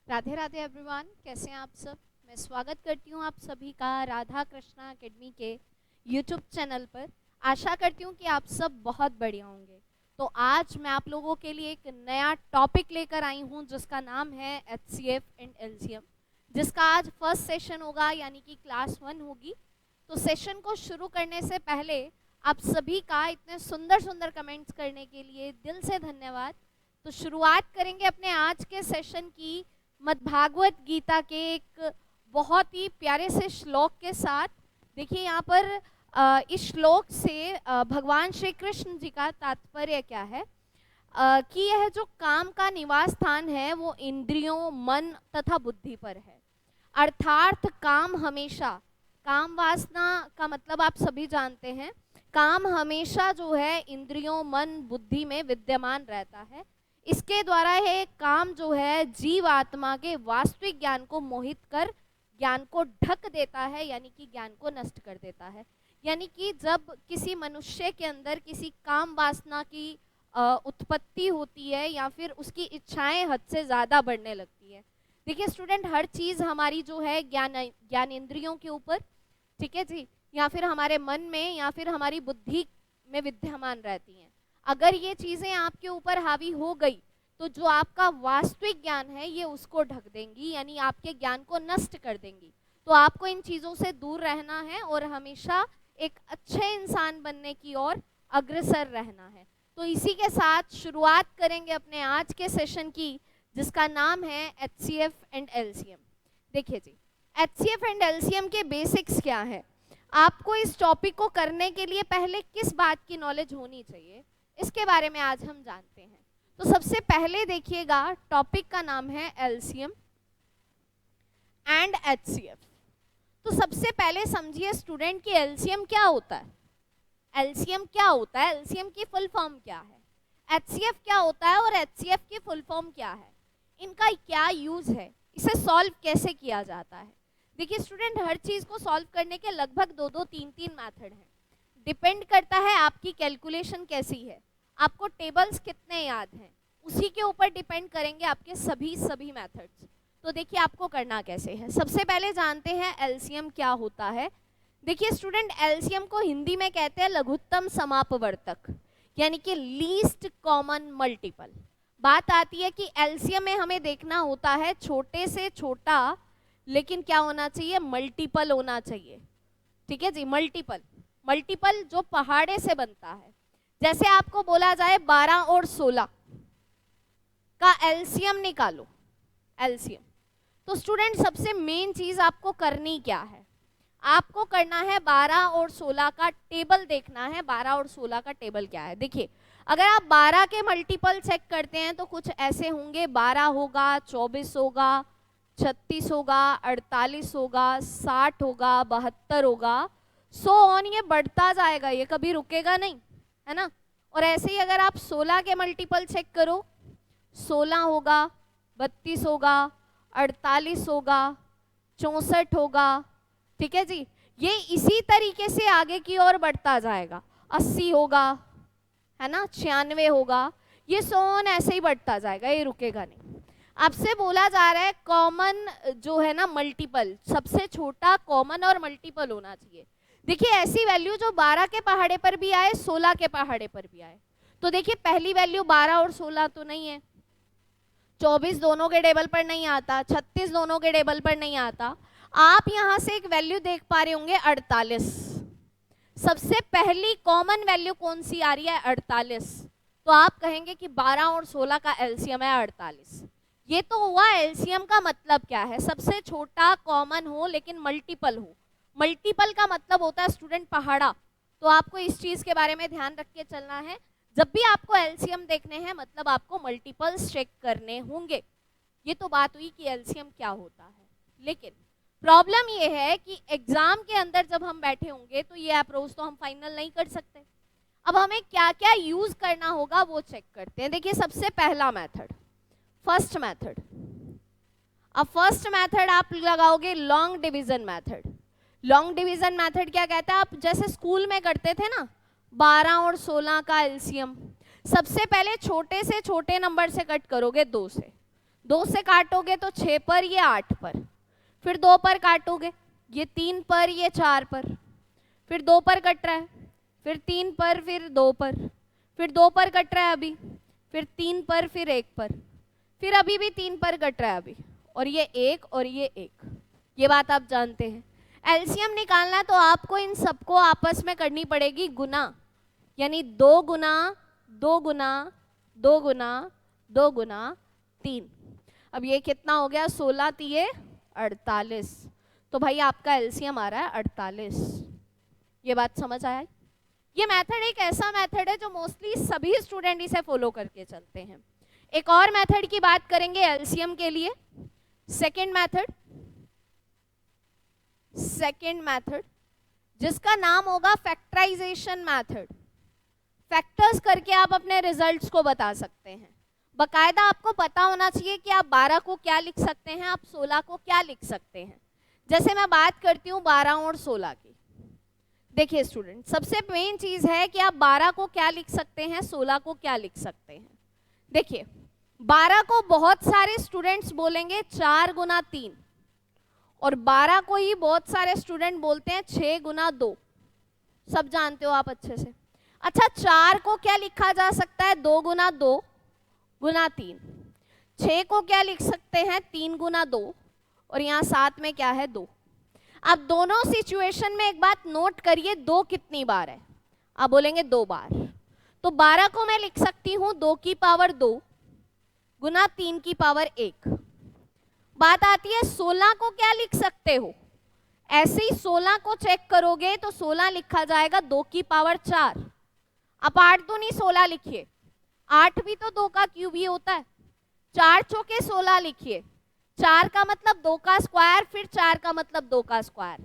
Radhe Radhe everyone, कैसे हैं आप सब। मैं स्वागत करती हूं आप सभी का राधा कृष्णा एकेडमी के यूट्यूब चैनल पर। आशा करती हूं कि आप सब बहुत बढ़िया होंगे। तो आज मैं आप लोगों के लिए एक नया टॉपिक लेकर आई हूं जिसका नाम है HCF एंड LCM, जिसका आज फर्स्ट सेशन होगा, यानी कि क्लास 1 होगी। तो सेशन को शुरू करने से पहले आप सभी का इतने सुंदर सुंदर कमेंट्स करने के लिए दिल से धन्यवाद। तो शुरुआत करेंगे अपने आज के सेशन की मद्भागवत गीता के एक बहुत ही प्यारे से श्लोक के साथ। देखिए यहाँ पर इस श्लोक से भगवान श्री कृष्ण जी का तात्पर्य क्या है कि यह जो काम का निवास स्थान है वो इंद्रियों, मन तथा बुद्धि पर है। अर्थात काम हमेशा, काम वासना का मतलब आप सभी जानते हैं, काम हमेशा जो है इंद्रियों, मन, बुद्धि में विद्यमान रहता है। इसके द्वारा है काम जो है जीव आत्मा के वास्तविक ज्ञान को मोहित कर ज्ञान को ढक देता है, यानी कि ज्ञान को नष्ट कर देता है। यानी कि जब किसी मनुष्य के अंदर किसी काम वासना की उत्पत्ति होती है या फिर उसकी इच्छाएं हद से ज़्यादा बढ़ने लगती है। देखिए स्टूडेंट, हर चीज़ हमारी जो है ज्ञानेंद्रियों के ऊपर, ठीक है जी, या फिर हमारे मन में या फिर हमारी बुद्धि में विद्यमान रहती हैं। अगर ये चीज़ें आपके ऊपर हावी हो गई तो जो आपका वास्तविक ज्ञान है ये उसको ढक देंगी, यानी आपके ज्ञान को नष्ट कर देंगी। तो आपको इन चीज़ों से दूर रहना है और हमेशा एक अच्छे इंसान बनने की ओर अग्रसर रहना है। तो इसी के साथ शुरुआत करेंगे अपने आज के सेशन की, जिसका नाम है HCF एंड LCM। देखिए जी, HCF एंड LCM के बेसिक्स क्या है। आपको इस टॉपिक को करने के लिए पहले किस बात की नॉलेज होनी चाहिए, इसके बारे में आज हम जानते हैं। तो सबसे पहले देखिएगा, टॉपिक का नाम है LCM एंड HCF। तो सबसे पहले समझिए स्टूडेंट कि LCM क्या होता है। LCM क्या होता है, LCM की फुल फॉर्म क्या है, HCF क्या होता है और HCF की फुल फॉर्म क्या है, इनका क्या यूज है, इसे सॉल्व कैसे किया जाता है। देखिए स्टूडेंट, हर चीज को सॉल्व करने के लगभग 2-2, 3-3 मेथड हैं। डिपेंड करता है आपकी कैलकुलेशन कैसी है, आपको टेबल्स कितने याद हैं, उसी के ऊपर डिपेंड करेंगे आपके सभी मेथड्स। तो देखिए आपको करना कैसे है। सबसे पहले जानते हैं LCM क्या होता है। देखिए स्टूडेंट, LCM को हिंदी में कहते हैं लघुत्तम समापवर्तक, यानी कि लीस्ट कॉमन मल्टीपल। बात आती है कि LCM में हमें देखना होता है छोटे से छोटा, लेकिन क्या होना चाहिए, मल्टीपल होना चाहिए। ठीक है जी, मल्टीपल जो पहाड़े से बनता है। जैसे आपको बोला जाए 12 और 16 का LCM निकालो, LCM। तो स्टूडेंट सबसे मेन चीज आपको करनी क्या है, आपको करना है 12 और 16 का टेबल देखना है। 12 और 16 का टेबल क्या है, देखिए अगर आप 12 के मल्टीपल चेक करते हैं तो कुछ ऐसे होंगे, 12 होगा, 24 होगा, 36 होगा, 48 होगा, 60 होगा, 72 होगा, सो ऑन, ये बढ़ता जाएगा, ये कभी रुकेगा नहीं, है ना। और ऐसे ही अगर आप 16 के मल्टीपल चेक करो, 16 होगा, 32 होगा, 48 होगा, 64 होगा, ठीक है जी। ये इसी तरीके से आगे की ओर बढ़ता जाएगा, 80 होगा, है ना, 96 होगा, ये सोन ऐसे ही बढ़ता जाएगा, ये रुकेगा नहीं। आपसे बोला जा रहा है कॉमन जो है ना मल्टीपल, सबसे छोटा कॉमन और मल्टीपल होना चाहिए। देखिए ऐसी वैल्यू जो 12 के पहाड़े पर भी आए, 16 के पहाड़े पर भी आए। तो देखिए पहली वैल्यू 12 और 16 तो नहीं है, 24 दोनों के टेबल पर नहीं आता, 36 दोनों के टेबल पर नहीं आता। आप यहां से एक वैल्यू देख पा रहे होंगे 48। सबसे पहली कॉमन वैल्यू कौन सी आ रही है, 48। तो आप कहेंगे कि 12 और 16 का LCM है 48। ये तो हुआ LCM का मतलब क्या है, सबसे छोटा कॉमन हो लेकिन मल्टीपल हो। मल्टीपल का मतलब होता है स्टूडेंट पहाड़ा। तो आपको इस चीज के बारे में ध्यान रख के चलना है, जब भी आपको LCM देखने हैं मतलब आपको मल्टीपल्स चेक करने होंगे। ये तो बात हुई कि LCM क्या होता है, लेकिन प्रॉब्लम ये है कि एग्जाम के अंदर जब हम बैठे होंगे तो ये अप्रोच तो हम फाइनल नहीं कर सकते। अब हमें क्या क्या यूज करना होगा वो चेक करते हैं। देखिए सबसे पहला मेथड, फर्स्ट मेथड। अब फर्स्ट मेथड आप लगाओगे long division method. Long division method क्या कहता है, आप जैसे स्कूल में करते थे ना 12 और 16 का LCM, सबसे पहले छोटे से छोटे नंबर से कट करोगे 2 से। 2 से काटोगे तो 6 पर, ये 8 पर, फिर 2 पर काटोगे, ये 3 पर, ये 4 पर, फिर 2 पर कट रहा है, फिर 3 पर, फिर 2 पर, फिर 2 पर कट रहा है अभी, फिर 3 पर, फिर 1 पर, फिर अभी भी 3 पर कट रहा है अभी, और ये 1 और ये 1। ये बात आप जानते हैं। एलसीएम निकालना है तो आपको इन सबको आपस में करनी पड़ेगी गुना, यानी 2 गुना 2 गुना 2 गुना 2 गुना 3। अब ये कितना हो गया, 16 3 48। तो भाई आपका एलसीएम आ रहा है 48। ये बात समझ आया? ये मेथड एक ऐसा मेथड है जो मोस्टली सभी स्टूडेंट इसे फॉलो करके चलते हैं। एक और मेथड की बात करेंगे एलसीएम के लिए, सेकेंड मेथड जिसका नाम होगा फैक्टराइजेशन मेथड। फैक्टर्स करके आप अपने रिजल्ट्स को बता सकते हैं। बकायदा आपको पता होना चाहिए कि आप 12 को क्या लिख सकते हैं, आप 16 को क्या लिख सकते हैं। जैसे मैं बात करती हूँ 12 और 16 की। देखिए स्टूडेंट, सबसे मेन चीज है कि आप 12 को क्या लिख सकते हैं, 16 को क्या लिख सकते हैं। देखिए 12 को बहुत सारे स्टूडेंट्स बोलेंगे 4 गुना 3, और 12 को ही बहुत सारे स्टूडेंट बोलते हैं 6 गुना 2। सब जानते हो आप अच्छे से। अच्छा, 4 को क्या लिखा जा सकता है, 2 गुना 2 गुना 3। 6 को क्या लिख सकते हैं, 3 गुना 2, और यहाँ साथ में क्या है, 2। आप दोनों सिचुएशन में एक बात नोट करिए, 2 कितनी बार है, आप बोलेंगे 2 बार। तो 12 को मैं लिख सकती हूँ 2 की पावर 2 गुना 3 की पावर 1। बात आती है 16 को क्या लिख सकते हो, ऐसे ही 16 को चेक करोगे तो 16 लिखा जाएगा 2 की पावर 4। अब 8 तो नहीं 16 लिखिए, 8 भी तो 2 का क्यूब ही होता है। 4 चौके 16 लिखिए, 4 का मतलब 2 का स्क्वायर, फिर 4 का मतलब 2 का स्क्वायर।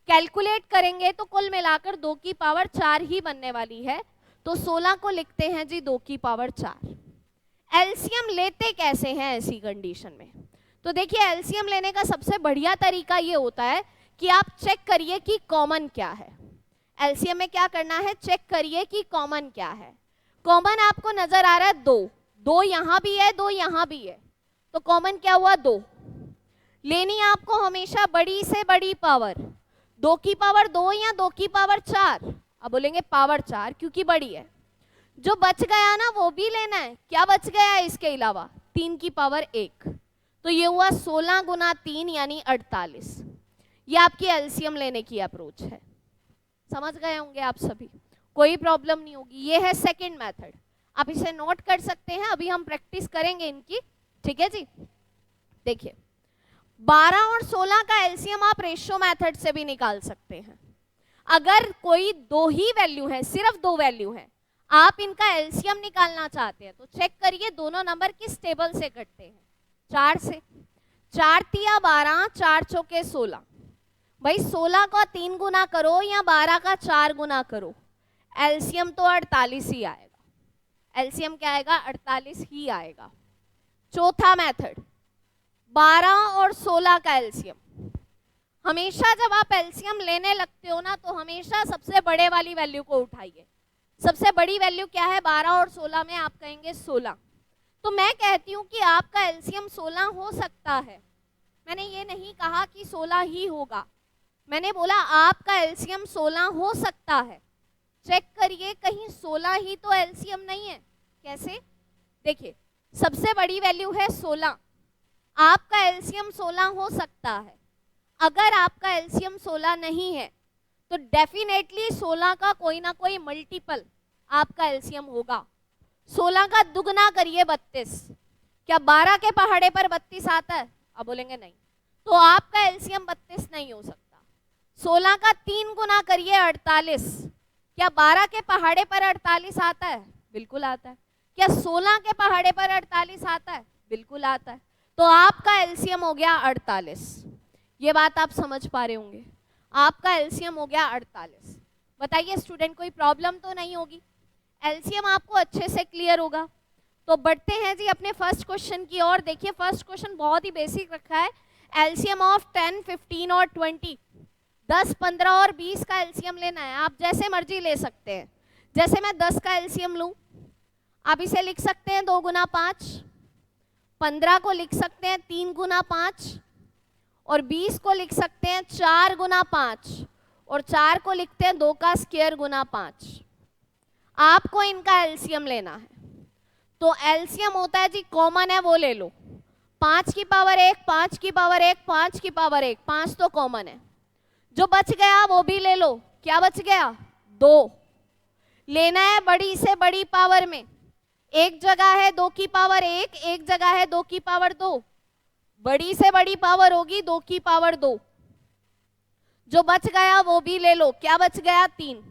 कैलकुलेट करेंगे तो कुल मिलाकर 2 की पावर 4 ही बनने वाली है। तो 16 को लिखते हैं जी 2 की पावर 4। एलसीएम लेते कैसे हैं ऐसी कंडीशन में? तो देखिए एलसीएम लेने का सबसे बढ़िया तरीका ये होता है कि आप चेक करिए कि कॉमन क्या है। एलसीएम में क्या करना है, चेक करिए कि कॉमन क्या है। कॉमन आपको नजर आ रहा है 2, 2 यहाँ भी है, 2 यहाँ भी है, तो कॉमन क्या हुआ, 2। लेनी है आपको हमेशा बड़ी से बड़ी पावर, 2 की पावर 2 या 2 की पावर 4। अब बोलेंगे पावर 4 क्योंकि बड़ी है। जो बच गया ना वो भी लेना है। क्या बच गया है इसके अलावा, 3 की पावर 1। तो ये हुआ 16 गुना 3 यानी 48। ये आपकी एलसीएम लेने की अप्रोच है। समझ गए होंगे आप सभी, कोई प्रॉब्लम नहीं होगी। ये है सेकंड मेथड, आप इसे नोट कर सकते हैं, अभी हम प्रैक्टिस करेंगे इनकी, ठीक है जी। देखिए 12 और 16 का एलसीएम आप रेशियो मेथड से भी निकाल सकते हैं। अगर कोई 2 ही वैल्यू है, सिर्फ 2 वैल्यू है, आप इनका एलसीएम निकालना चाहते हैं तो चेक करिए दोनों नंबर किस टेबल से कटते हैं, 4 से। 4 तिया 12, 4 चौके 16। भाई 16 का 3 गुना करो या 12 का 4 गुना करो, एलसीएम तो 48 ही आएगा। एलसीएम क्या आएगा, 48 ही आएगा। चौथा मेथड 12 और 16 का एलसीएम। हमेशा जब आप एलसीएम लेने लगते हो ना तो हमेशा सबसे बड़े वाली वैल्यू को उठाइए। सबसे बड़ी वैल्यू क्या है 12 और 16 में, आप कहेंगे 16। तो मैं कहती हूँ कि आपका एलसीएम 16 हो सकता है। मैंने ये नहीं कहा कि 16 ही होगा, मैंने बोला आपका एलसीएम 16 हो सकता है। चेक करिए कहीं 16 ही तो एलसीएम नहीं है। कैसे, देखिए सबसे बड़ी वैल्यू है 16, आपका एलसीएम 16 हो सकता है। अगर आपका एलसीएम 16 नहीं है तो डेफिनेटली 16 का कोई ना कोई मल्टीपल आपका एलसीएम होगा। 16 का दुगना करिए 32, क्या 12 के पहाड़े पर 32 आता है? अब बोलेंगे नहीं, तो आपका एलसीएम 32 नहीं हो सकता। 16 का 3 गुना करिए 48, क्या 12 के पहाड़े पर 48 आता है? बिल्कुल आता है। क्या 16 के पहाड़े पर 48 आता है? बिल्कुल आता है। तो आपका एलसीएम हो गया 48। ये बात आप समझ पा रहे होंगे, आपका एलसीएम हो गया 48। बताइए स्टूडेंट, कोई प्रॉब्लम तो नहीं होगी? एलसीएम आपको अच्छे से क्लियर होगा। तो बढ़ते हैं जी अपने फर्स्ट क्वेश्चन की ओर। देखिए फर्स्ट क्वेश्चन बहुत ही बेसिक रखा है। एलसीएम ऑफ 10, 15 और 20, 10, 15 और 20 का एलसीएम लेना है। आप जैसे मर्जी ले सकते हैं। जैसे मैं 10 का एलसीएम लूं, आप इसे लिख सकते हैं 2 गुना 5, 15 को लिख सकते हैं 3 गुना 5, और 20 को लिख सकते हैं 4 गुना 5, और 4 को लिखते हैं 2 का स्क्वायर गुना 5। आपको इनका एलसीएम लेना है, तो एलसीएम होता है जी, कॉमन है वो ले लो, 5 की पावर 1, 5 की पावर 1, 5 की पावर 1, 5 तो कॉमन है। जो बच गया वो भी ले लो, क्या बच गया? 2 लेना है बड़ी से बड़ी पावर में। एक जगह है 2 की पावर 1, एक जगह है 2 की पावर 2, बड़ी से बड़ी पावर होगी 2 की पावर 2। जो बच गया वो भी ले लो, क्या बच गया? 3।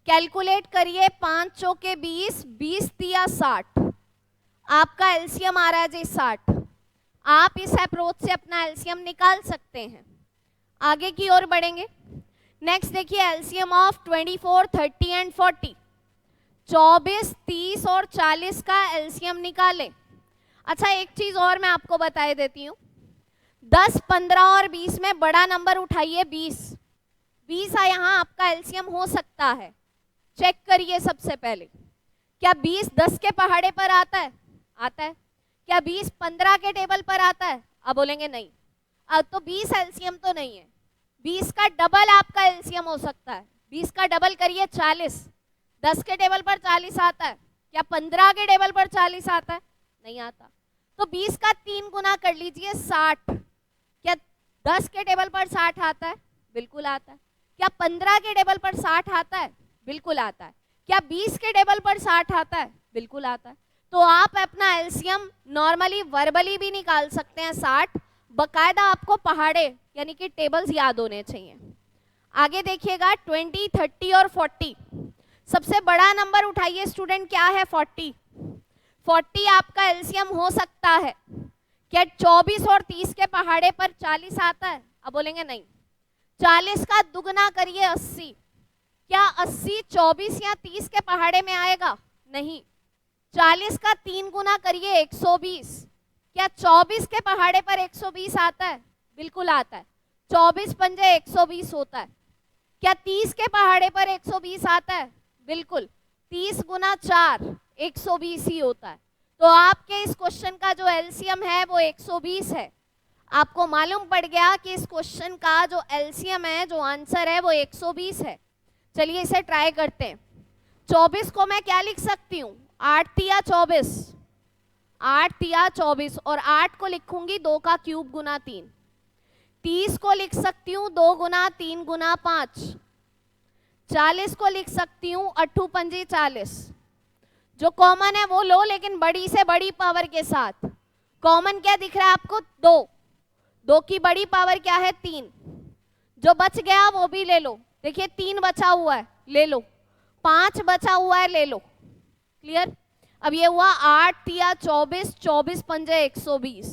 कैलकुलेट करिए, 5 चौके 20, 20 तिया 60, आपका एलसीएम आ रहा है जी 60। आप इस अप्रोच से अपना एलसीएम निकाल सकते हैं। आगे की ओर बढ़ेंगे। नेक्स्ट देखिए एलसीएम ऑफ 24, 30 एंड 40। 24, 30 और 40 का एलसीएम निकालें। अच्छा एक चीज और मैं आपको बता देती हूँ, 10, 15 और 20 में बड़ा नंबर उठाइए 20। 20 यहाँ आपका एलसीएम हो सकता है, चेक करिए सबसे पहले। क्या 20 10 के पहाड़े पर आता है? आता है। क्या 20 15 के टेबल पर आता है? अब बोलेंगे नहीं। अब तो 20 एलसीएम तो नहीं है, 20 का डबल आपका एलसीएम हो सकता है। 20 का डबल करिए 40, 10 के टेबल पर 40 आता है। क्या 15 के टेबल पर 40 आता है? नहीं आता। तो 20 का 3 गुना कर लीजिए 60। क्या 10 के टेबल पर 60 आता है? बिल्कुल आता है। क्या 15 के टेबल पर 60 आता है? बिल्कुल आता है। क्या 20 के टेबल पर 60 आता है? बिल्कुल आता है। तो आप अपना एलसीएम नॉर्मली वर्बली भी निकाल सकते हैं 60, बकायदा आपको पहाड़े यानी कि टेबल्स याद होने चाहिए। आगे देखिएगा 20, 30 और 40। सबसे बड़ा नंबर उठाइए स्टूडेंट, क्या है? 40। 40 आपका एलसीएम हो सकता है। क्या 24 और 30 के पहाड़े पर 40 आता है? अब बोलेंगे नहीं। 40 का दुगना करिए 80। क्या 80 24 या 30 के पहाड़े में आएगा? नहीं। 40 का 3 गुना करिए 120। क्या 24 के पहाड़े पर 120 आता है? बिल्कुल आता है। 24 पंजे 120 होता है। क्या 30 के पहाड़े पर 120 आता है? बिल्कुल। 30 गुना 4 120 ही होता है। तो आपके इस क्वेश्चन का जो एलसीएम है वो 120 है। आपको मालूम पड़ गया कि इस क्वेश्चन का जो एलसीएम है, जो आंसर है वो 120 है। चलिए इसे ट्राई करते हैं। 24 को मैं क्या लिख सकती हूँ? 8 तिया 24, 8 तिया 24, और 8 को लिखूंगी 2 का क्यूब गुना 3। 30 को लिख सकती हूँ 2 गुना 3 गुना 5। 40 को लिख सकती हूँ 8 पंजी 40। जो कॉमन है वो लो, लेकिन बड़ी से बड़ी पावर के साथ। कॉमन क्या दिख रहा है आपको? 2। 2 की बड़ी पावर क्या है? 3। जो बच गया वो भी ले लो। देखिए 3 बचा हुआ है, ले लो। 5 बचा हुआ है, ले लो। क्लियर? अब ये हुआ 8 तिया 24, 24 पंजे 120।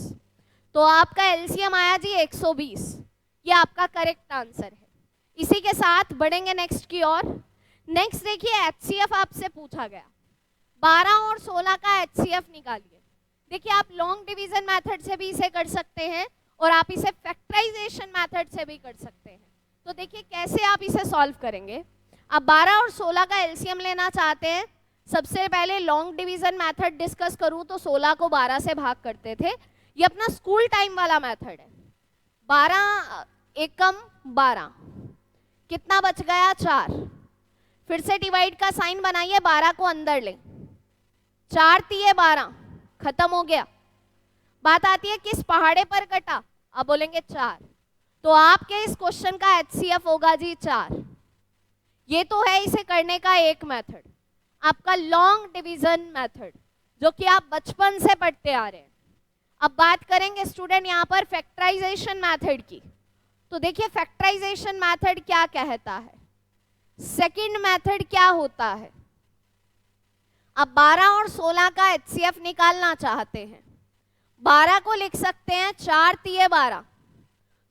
तो आपका एलसीएम आया जी 120। ये आपका करेक्ट आंसर है। इसी के साथ बढ़ेंगे नेक्स्ट की ओर। नेक्स्ट देखिए एचसीएफ आपसे पूछा गया। 12 और 16 का एचसीएफ निकालिए। देखिए आप लॉन्ग डिवीजन मेथड से भी इसे कर सकते हैं और आप इसे फैक्टराइजेशन मेथड से भी कर सकते हैं। तो देखिए कैसे आप इसे सॉल्व करेंगे। आप 12 और 16 का एलसीएम लेना चाहते हैं। सबसे पहले लॉन्ग डिवीजन मेथड डिस्कस करूं तो 16 को 12 से भाग करते थे। ये अपना स्कूल टाइम वाला मेथड है। 12 एकम 12, कितना बच गया? 4। फिर से डिवाइड का साइन बनाइए, 12 को अंदर लें। 4 तिये 12, खत्म हो गया। बात आती है किस पहाड़े पर कटा? अब बोलेंगे 4। तो आपके इस क्वेश्चन का एचसीएफ होगा जी 4। ये तो है इसे करने का एक मेथड, आपका लॉन्ग डिवीजन मेथड, जो कि आप बचपन से पढ़ते आ रहे हैं। अब बात करेंगे स्टूडेंट यहाँ पर फैक्टराइजेशन मेथड की। तो देखिए फैक्टराइजेशन मेथड क्या कहता है, सेकंड मेथड क्या होता है। अब 12 और 16 का एचसीएफ निकालना चाहते हैं। 12 को लिख सकते हैं 4 तिये 12,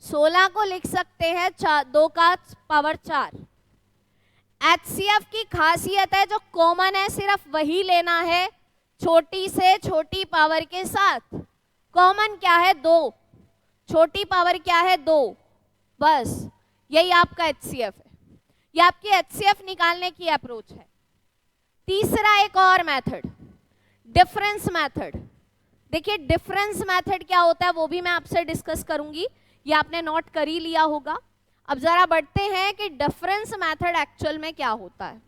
16 को लिख सकते हैं 2 का पावर 4। एचसीएफ की खासियत है जो कॉमन है सिर्फ वही लेना है, छोटी से छोटी पावर के साथ। कॉमन क्या है? 2। छोटी पावर क्या है? 2। बस यही आपका एचसीएफ है। ये आपकी एचसीएफ निकालने की अप्रोच है। तीसरा एक और मेथड, डिफरेंस मेथड। देखिए डिफरेंस मेथड क्या होता है वो भी मैं आपसे डिस्कस करूंगी, ये आपने नोट कर ही लिया होगा। अब जरा बढ़ते हैं कि डिफरेंस मेथड एक्चुअल में क्या होता है।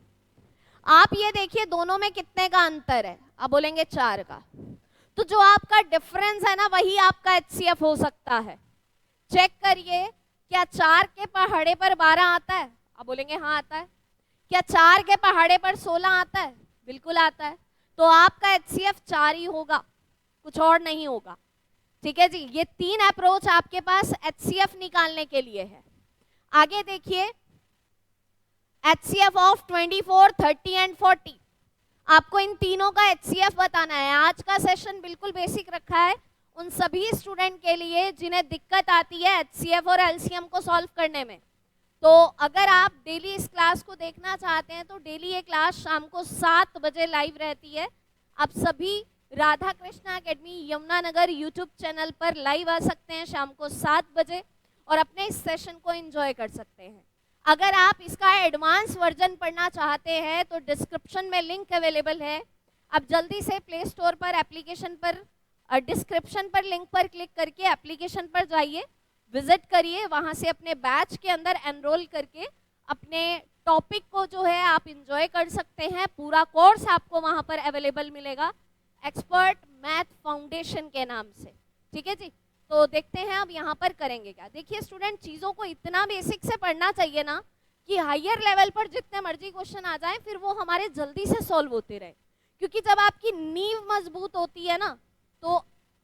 आप ये देखिए दोनों में कितने का अंतर है, आप बोलेंगे 4 का, तो जो आपका डिफरेंस है ना वही आपका HCF हो सकता है। चेक करिए, क्या 4 के पहाड़े पर 12 आता है? आप बोलेंगे हाँ आता है। क्या 4 के पहाड़े पर 16 आता है? बिल्कुल आता है। तो आपका HCF 4 ही होगा, कुछ और नहीं होगा। ठीक है जी, ये 3 अप्रोच आपके पास HCF निकालने के लिए है। आगे देखिए, HCF ऑफ 24, 30 एंड 40। आपको इन तीनों का HCF बताना है। आज का सेशन बिल्कुल बेसिक रखा है उन सभी स्टूडेंट के लिए जिन्हें दिक्कत आती है HCF और LCM को सॉल्व करने में। तो अगर आप डेली इस क्लास को देखना चाहते हैं तो डेली ये क्लास शाम को 7 बजे लाइव रहती है। आप सभी Radha Krishna academy Yamunanagar YouTube channel पर लाइव आ सकते हैं शाम को 7 बजे और अपने इस सेशन को एंजॉय कर सकते हैं। अगर आप इसका एडवांस वर्जन पढ़ना चाहते हैं तो डिस्क्रिप्शन में लिंक अवेलेबल है। आप जल्दी से प्ले स्टोर पर एप्लीकेशन पर डिस्क्रिप्शन पर लिंक पर क्लिक करके एप्लीकेशन पर जाइए, विजिट करिए, वहाँ से अपने बैच के अंदर एनरोल करके अपने टॉपिक को जो है आप इंजॉय कर सकते हैं। पूरा कोर्स आपको वहाँ पर अवेलेबल मिलेगा एक्सपर्ट मैथ फाउंडेशन के नाम से। ठीक है जी, तो देखते हैं अब यहाँ पर करेंगे क्या। देखिए स्टूडेंट, चीज़ों को इतना बेसिक से पढ़ना चाहिए ना कि हायर लेवल पर जितने मर्जी क्वेश्चन आ जाएं फिर वो हमारे जल्दी से सॉल्व होते रहे, क्योंकि जब आपकी नींव मजबूत होती है ना तो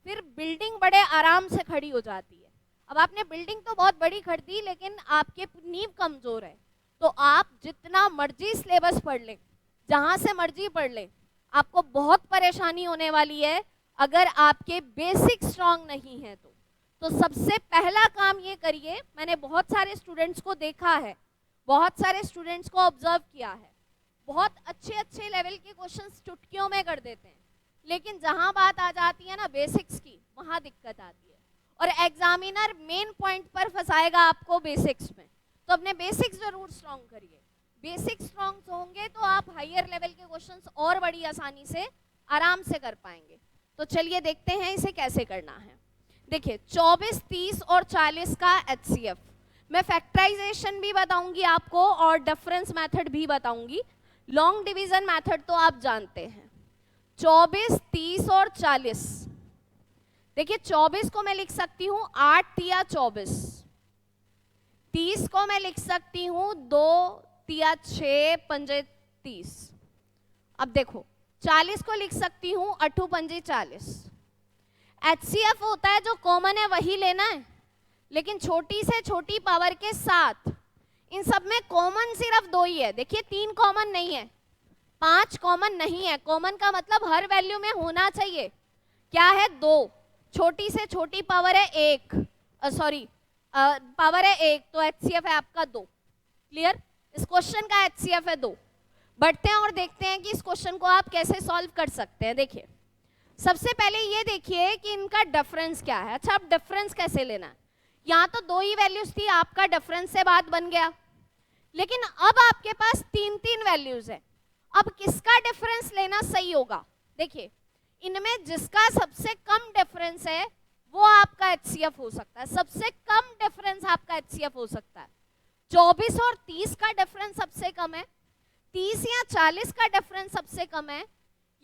फिर बिल्डिंग बड़े आराम से खड़ी हो जाती है। अब आपने बिल्डिंग तो बहुत बड़ी खरीदी लेकिन आपके नींव कमजोर है, तो आप जितना मर्जी सिलेबस पढ़ लें, जहाँ से मर्जी पढ़ लें, आपको बहुत परेशानी होने वाली है अगर आपके बेसिक स्ट्रांग नहीं है। तो सबसे पहला काम ये करिए, मैंने बहुत सारे स्टूडेंट्स को देखा है, बहुत सारे स्टूडेंट्स को ऑब्जर्व किया है, बहुत अच्छे लेवल के क्वेश्चंस चुटकियों में कर देते हैं, लेकिन जहां बात आ जाती है ना बेसिक्स की, वहां दिक्कत आती है और एग्जामिनर मेन पॉइंट पर फंसाएगा आपको बेसिक्स में। तो अपने बेसिक्स जरूर स्ट्रांग करिए। बेसिक्स स्ट्रांग होंगे तो आप हायर लेवल के क्वेश्चंस और बड़ी आसानी से आराम से कर पाएंगे। तो चलिए देखते हैं इसे कैसे करना है। देखिए 24, 30 और 40 का HCF, मैं फैक्टराइजेशन भी बताऊंगी आपको और डिफरेंस मेथड भी बताऊंगी। लॉन्ग डिवीजन मेथड तो आप जानते हैं। 24, 30 और 40। देखिए 24 को मैं लिख सकती हूँ 8 तिया 24, 30 को मैं लिख सकती हूँ 2 तिया 6 पंजे 30। अब देखो 40 को लिख सकती हूँ 8 पंजे 40। HCF होता है जो कॉमन है वही लेना है, लेकिन छोटी से छोटी पावर के साथ। इन सब में कॉमन सिर्फ 2 ही है। देखिए 3 कॉमन नहीं है, 5 कॉमन नहीं है। कॉमन का मतलब हर वैल्यू में होना चाहिए। क्या है? 2। छोटी से छोटी पावर है 1, पावर है 1, तो HCF है आपका 2। क्लियर? इस क्वेश्चन का HCF है 2। बढ़ते हैं और देखते हैं कि इस क्वेश्चन को आप कैसे सॉल्व कर सकते हैं। देखिए सबसे पहले ये देखिए कि इनका डिफरेंस क्या है। अच्छा, अब डिफरेंस कैसे लेना है? यहाँ तो 2 ही वैल्यूज थी, आपका डिफरेंस से बात बन गया, लेकिन अब आपके पास 3 वैल्यूज है। अब किसका डिफरेंस लेना सही होगा? देखिए इनमें जिसका सबसे कम डिफरेंस है वो आपका HCF हो सकता है। सबसे कम डिफरेंस आपका HCF हो सकता है। 24 और 30 का डिफरेंस सबसे कम है, 30 या 40 का डिफरेंस सबसे कम है,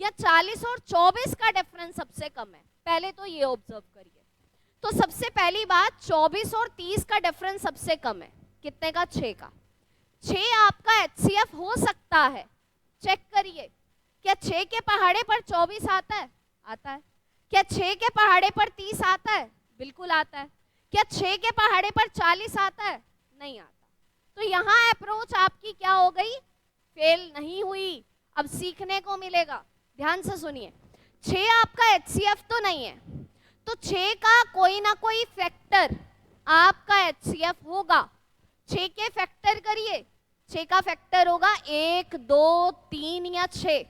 या 40 और 24 का डिफरेंस सबसे कम है। पहले तो ये ऑब्जर्व करिए। तो सबसे पहली बात, 24 और 30 का डिफरेंस सबसे कम है। कितने का? 6 का। 6 आपका HCF हो सकता है। चेक करिए, क्या 6 के पहाड़े पर 24 आता है? आता है। क्या 6 के पहाड़े पर 30 आता है? बिल्कुल आता है। क्या 6 के पहाड़े पर 40 आता है? नहीं आता। तो यहाँ अप्रोच आपकी क्या हो गई? फेल नहीं हुई। अब सीखने को मिलेगा। ध्यान से सुनिए, 6 आपका HCF तो नहीं है, तो 6 का कोई ना कोई फैक्टर आपका HCF होगा। 6 के फैक्टर करिए। 6 का फैक्टर होगा 1, 2, 3 या 6।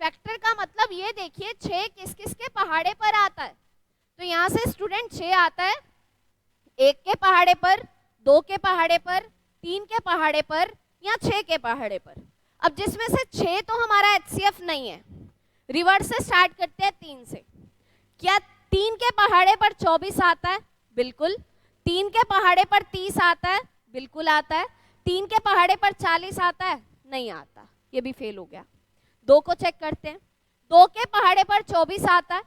फैक्टर का मतलब ये देखिए 6 किस किस के पहाड़े पर आता है। तो यहाँ से स्टूडेंट 6 आता है 1 के पहाड़े पर, 2 के पहाड़े पर, 3 के पहाड़े पर या 6 के पहाड़े पर। अब जिसमें से 6 तो हमारा HCF नहीं है, रिवर्स से स्टार्ट करते हैं 3 से। क्या 3 के पहाड़े पर 24 आता है? बिल्कुल। 3 के पहाड़े पर 30 आता है? बिल्कुल आता है। 3 के पहाड़े पर 40 आता है? नहीं आता, ये भी फेल हो गया। 2 को चेक करते हैं। 2 के पहाड़े पर 24 आता है,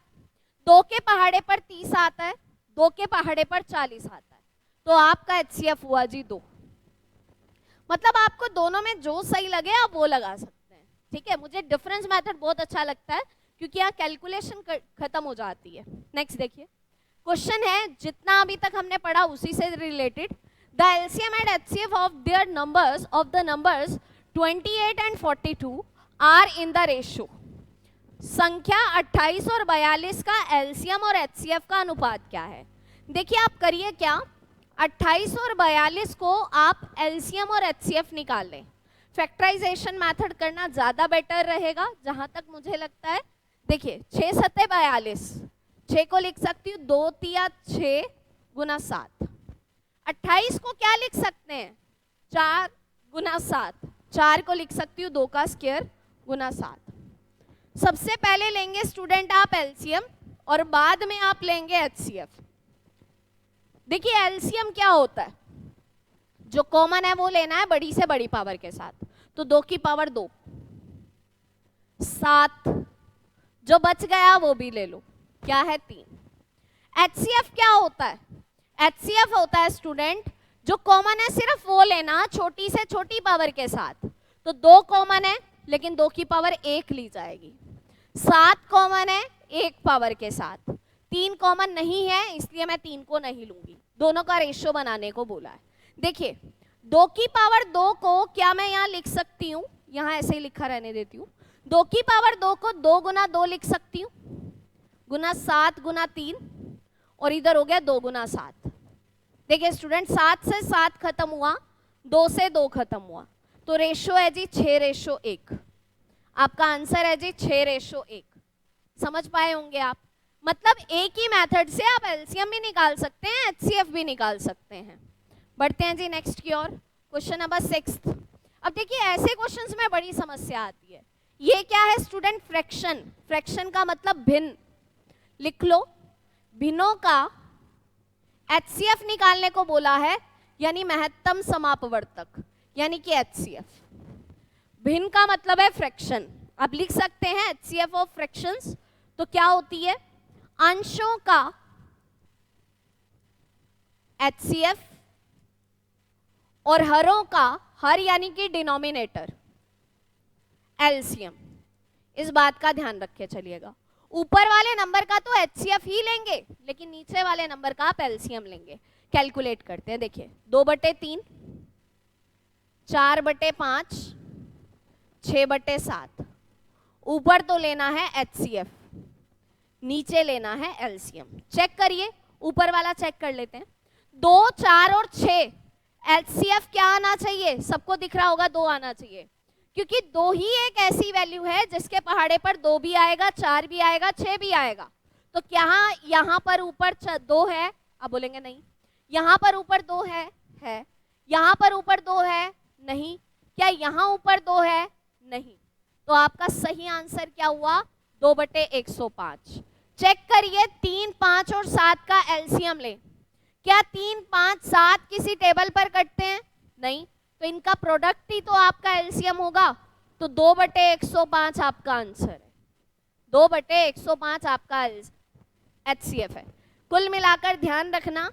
2 के पहाड़े पर 30 आता है, 2 के पहाड़े पर 40 आता है, तो आपका HCF हुआ जी 2। मतलब आपको दोनों में जो सही लगे आप वो लगा सकते हैं, ठीक है। मुझे डिफरेंस मेथड बहुत अच्छा लगता है क्योंकि यहाँ कैलकुलेशन खत्म हो जाती है। नेक्स्ट देखिए, क्वेश्चन है जितना अभी तक हमने पढ़ा उसी से related. The LCM and HCF of their numbers of the numbers 28 and 42 are in the ratio. संख्या 28 और 42 का LCM और HCF का अनुपात क्या है? देखिए आप करिए क्या, 28 और 42 को आप LCM और HCF निकाल लें। फैक्टराइजेशन मेथड करना ज़्यादा बेटर रहेगा जहाँ तक मुझे लगता है। देखिए 6 सत्ते 42, 6 को लिख सकती हूँ 2 तिया 6 गुना 7। 28 को क्या लिख सकते हैं? 4 गुना 7। 4 को लिख सकती हूँ 2 का स्क्वायर गुना 7। सबसे पहले लेंगे स्टूडेंट आप LCM और बाद में आप लेंगे HCF। देखिए LCM क्या होता है, जो कॉमन है वो लेना है बड़ी से बड़ी पावर के साथ, तो 2 की पावर 2, 7, जो बच गया वो भी ले लो, क्या है 3। HCF क्या होता है? HCF होता है स्टूडेंट जो कॉमन है सिर्फ वो लेना छोटी से छोटी पावर के साथ, तो 2 कॉमन है लेकिन 2 की पावर 1 ली जाएगी, 7 कॉमन है 1 पावर के साथ, 3 कॉमन नहीं है इसलिए मैं 3 को नहीं लूंगी, दोनों का रेशियो बनाने को बोला है। देखिए 2 की पावर 2 को क्या मैं यहाँ लिख सकती हूँ, यहाँ ऐसे ही लिखा रहने देती हूँ, 2 की पावर 2 को 2 गुना 2 लिख सकती हूँ, गुना 7 गुना 3, और इधर हो गया 2 गुना 7। देखिए स्टूडेंट 7 से 7 खत्म हुआ, 2 से 2 खत्म हुआ, तो रेशियो है जी 6:1। आपका आंसर है जी 6:1। समझ पाए होंगे आप? मतलब एक ही मेथड से आप LCM भी निकाल सकते हैं, HCF भी निकाल सकते हैं। बढ़ते हैं जी नेक्स्ट की ओर, क्वेश्चन नंबर 6। अब देखिए ऐसे क्वेश्चंस में बड़ी समस्या आती है। ये क्या है स्टूडेंट? फ्रैक्शन। फ्रैक्शन का मतलब भिन्न। लिख लो, भिन्नों का HCF निकालने को बोला है, यानी महत्तम समापवर्तक, यानी कि HCF। भिन्न का मतलब है फ्रैक्शन। आप लिख सकते हैं HCF ऑफ फ्रैक्शंस, तो क्या होती है? अंशों का HCF और हरों का, हर यानी कि डिनोमिनेटर, LCM। इस बात का ध्यान रखे चलिएगा। ऊपर वाले नंबर का तो HCF ही लेंगे लेकिन नीचे वाले नंबर का आप LCM लेंगे। कैलकुलेट करते हैं, देखिए 2/3, 4/5, 6/7। ऊपर तो लेना है HCF, नीचे लेना है LCM। चेक करिए, ऊपर वाला चेक कर लेते हैं। 2, 4 और 6 HCF क्या आना चाहिए? सबको दिख रहा होगा 2 आना चाहिए, क्योंकि 2 ही एक ऐसी वैल्यू है जिसके पहाड़े पर 2 भी आएगा, 4 भी आएगा, 6 भी आएगा। तो क्या यहाँ पर ऊपर 2 है? आप बोलेंगे नहीं। यहाँ पर ऊपर 2 है? यहाँ पर ऊपर 2 है? नहीं। क्या यहाँ ऊपर 2 है? नहीं। तो आपका सही आंसर क्या हुआ? 2/105। चेक करिए, 3, 5 और 7 का LCM लें। क्या 3, 5, 7 किसी टेबल पर कटते हैं? नहीं। तो इनका प्रोडक्ट ही तो आपका LCM होगा, तो 2/105 आपका आंसर है। 2/105 आपका HCF है। कुल मिलाकर ध्यान रखना,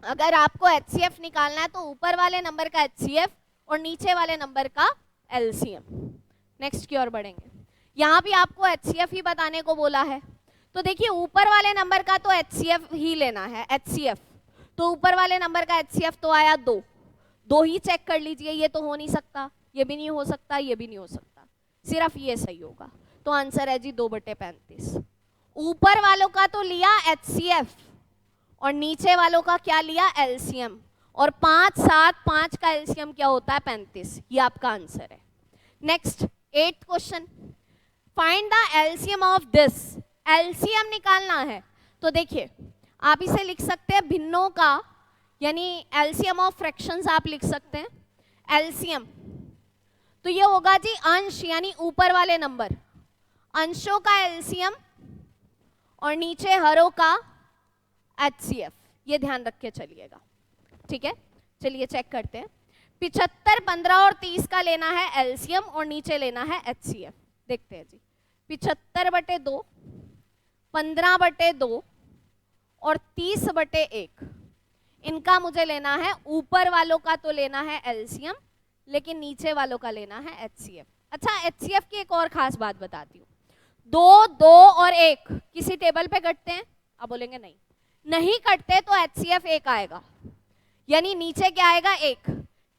अगर आपको HCF निकालना है तो ऊपर वाले नंबर का HCF और नीचे वाले नंबर का LCM। नेक्स्ट की ओर बढ़ेंगे। यहाँ भी आपको HCF ही बताने को बोला है, तो देखिए ऊपर वाले नंबर का तो HCF ही लेना है, HCF। तो ऊपर वाले नंबर का HCF तो आया 2, 2 ही चेक कर लीजिए। ये तो हो नहीं सकता, ये भी नहीं हो सकता, ये भी नहीं हो सकता, सिर्फ ये सही होगा। तो आंसर है जी 2/35। ऊपर वालों का तो लिया HCF और नीचे वालों का क्या लिया? LCM। और 5, 7, 5 का LCM क्या होता है? 35। ये आपका आंसर है। Next 8th question, find the LCM of this. LCM निकालना है, तो देखिए आप इसे लिख सकते हैं भिन्नों का, यानी LCM ऑफ फ्रैक्शंस आप लिख सकते हैं। LCM तो ये होगा जी अंश, यानी ऊपर वाले नंबर, अंशों का LCM और नीचे हर ओ का HCF, ये ध्यान रख के चलिएगा, ठीक है। चलिए चेक करते हैं। 75, 15 और 30 का लेना है एलसीएम और नीचे लेना है HCF। देखते हैं जी, 75/2, 15/2 और 30/1, इनका मुझे लेना है, ऊपर वालों का तो लेना है एलसीएम, लेकिन नीचे वालों का लेना है HCF। अच्छा, HCF की एक और खास बात बताती हूँ, 2, 2 और 1 किसी टेबल पे कटते हैं? आप बोलेंगे नहीं, नहीं कटते तो HCF 1 आएगा, यानी नीचे क्या आएगा? 1।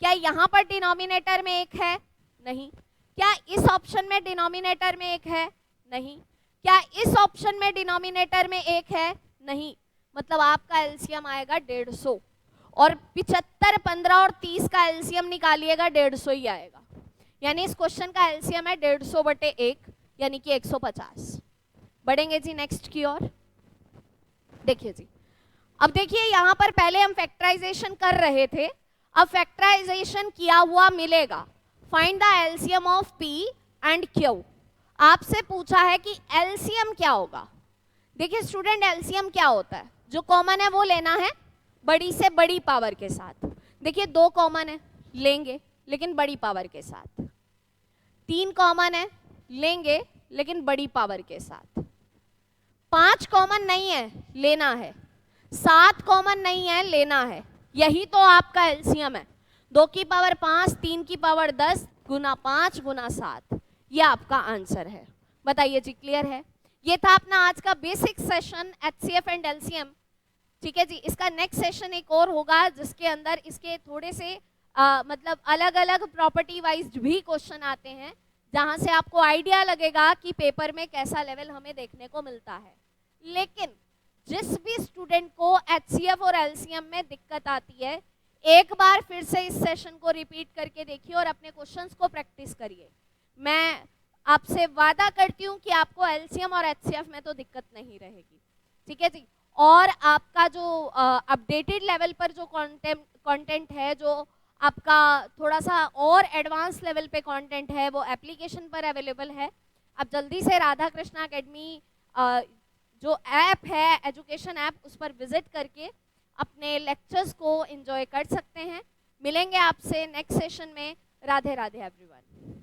क्या यहाँ पर डिनोमिनेटर में 1 है? नहीं। क्या इस ऑप्शन में डिनोमिनेटर में 1 है? नहीं। क्या इस ऑप्शन में डिनोमिनेटर में 1 है? नहीं। मतलब आपका एलसीएम आएगा 150, और 75, 15 और 30 का एलसीएम निकालिएगा 150 ही आएगा, यानी इस क्वेश्चन का एलसीएम है 150/1, यानी कि 150। बढ़ेंगे जी नेक्स्ट की ओर। देखिए जी, अब देखिए यहाँ पर पहले हम फैक्टराइजेशन कर रहे थे, अब फैक्टराइजेशन किया हुआ मिलेगा। Find the LCM of P and Q। आपसे पूछा है कि एलसीएम क्या होगा। देखिए स्टूडेंट, एलसीएम क्या होता है? जो कॉमन है वो लेना है बड़ी से बड़ी पावर के साथ। देखिए 2 कॉमन है, लेंगे लेकिन बड़ी पावर के साथ। 3 कॉमन है, लेंगे लेकिन बड़ी पावर के साथ। 5 कॉमन नहीं है, लेना है। 7 कॉमन नहीं है, लेना है। यही तो आपका एलसीएम है। 2 की पावर 5, 3 की पावर 10 गुना 5 गुना 7, ये आपका आंसर है। बताइए जी, क्लियर है? ये था अपना आज का basic session HCF and LCM, ठीक है जी। इसका नेक्स्ट सेशन एक और होगा जिसके अंदर इसके थोड़े से मतलब अलग अलग प्रॉपर्टी वाइज भी क्वेश्चन आते हैं, जहां से आपको आइडिया लगेगा कि पेपर में कैसा लेवल हमें देखने को मिलता है। लेकिन जिस भी स्टूडेंट को HCF और LCM में दिक्कत आती है, एक बार फिर से इस सेशन को रिपीट करके देखिए और अपने क्वेश्चंस को प्रैक्टिस करिए। मैं आपसे वादा करती हूँ कि आपको LCM और HCF में तो दिक्कत नहीं रहेगी, ठीक है जी। और आपका जो अपडेटेड लेवल पर जो कंटेंट है, जो आपका थोड़ा सा और एडवांस लेवल पे कंटेंट है, वो एप्लीकेशन पर अवेलेबल है। आप जल्दी से राधा कृष्णा अकेडमी जो ऐप है, एजुकेशन ऐप, उस पर विजिट करके अपने लेक्चर्स को एंजॉय कर सकते हैं। मिलेंगे आपसे नेक्स्ट सेशन में। राधे राधे एवरीवन।